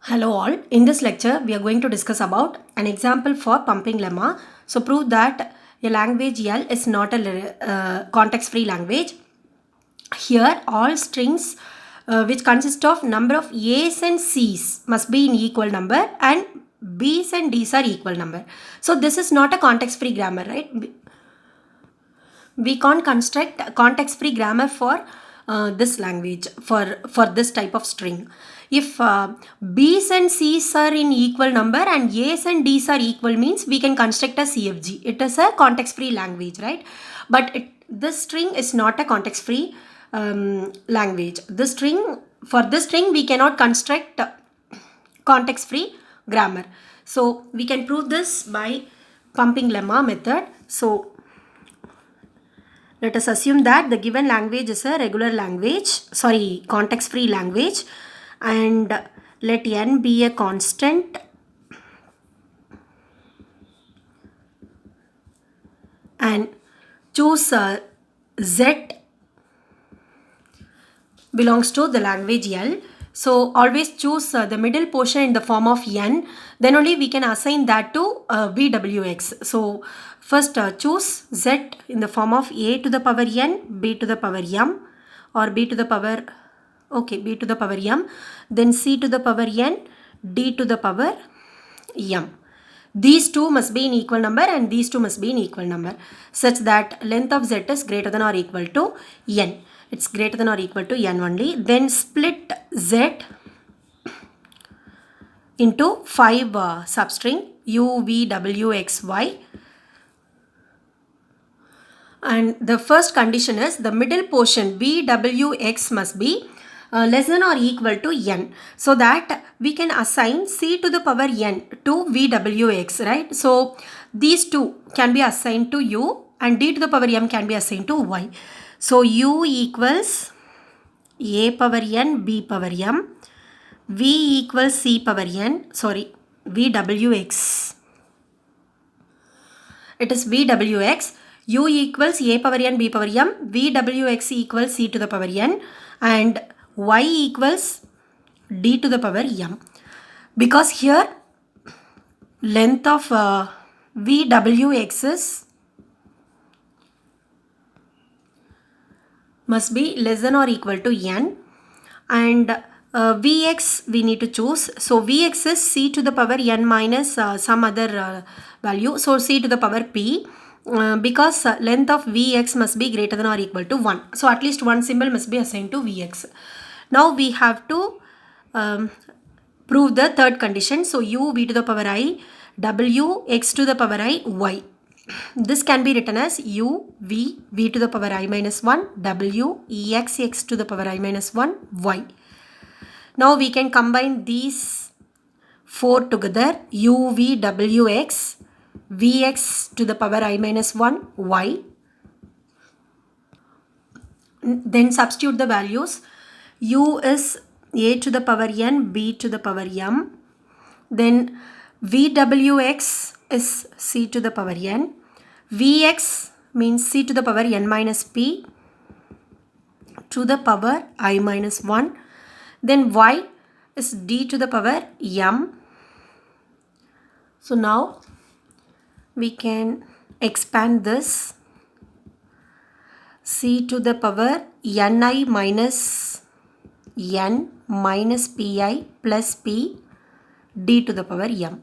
Hello all, in this lecture we are going to discuss about an example for pumping lemma. So prove that a language L is not a context free language. Here all strings which consist of number of A's and C's must be in equal number and B's and D's are equal number. So this is not a context free grammar, right? We can't construct context free grammar for this language, for this type of string. If B's and C's are in equal number and A's and D's are equal, means we can construct a CFG. It is a context free language, right? But this string is not a context free language. For this string we cannot construct context free grammar. So we can prove this by pumping lemma method. So let us assume that the given language is a regular language, context free language, and let n be a constant and choose z belongs to the language L. So always choose the middle portion in the form of n, then only we can assign that to VWX. So first choose z in the form of a to the power n, b to the power m, or b to the power m, then c to the power n, d to the power m. These two must be in equal number and these two must be in equal number, such that length of z is greater than or equal to n. It's greater than or equal to n only. Then split z into 5 substring u, v, w, x, y. And the first condition is the middle portion v, w, x must be less than or equal to n, so that we can assign c to the power n to v, w, x, right? So these two can be assigned to u and d to the power m can be assigned to y. So u equals a power n, b power m, v equals c power n, vwx. It is vwx. U equals a power n, b power m, vwx equals c to the power n, and y equals d to the power m. Because here length of vwx is must be less than or equal to n, and Vx we need to choose. So Vx is c to the power n minus some other value. So c to the power p, because length of Vx must be greater than or equal to 1. So at least one symbol must be assigned to Vx. Now we have to prove the third condition. So u v to the power I, w x to the power I, y. This can be written as u v to the power I minus 1, w ex x to the power I minus 1, y. Now we can combine these 4 together, u v w x, vx to the power I minus 1, y. Then substitute the values. U is a to the power n, b to the power m. Then vwx is c to the power n. Vx means c to the power n minus p to the power I minus 1. Then y is d to the power m. So now we can expand this. C to the power ni minus n minus pi plus p d to the power m.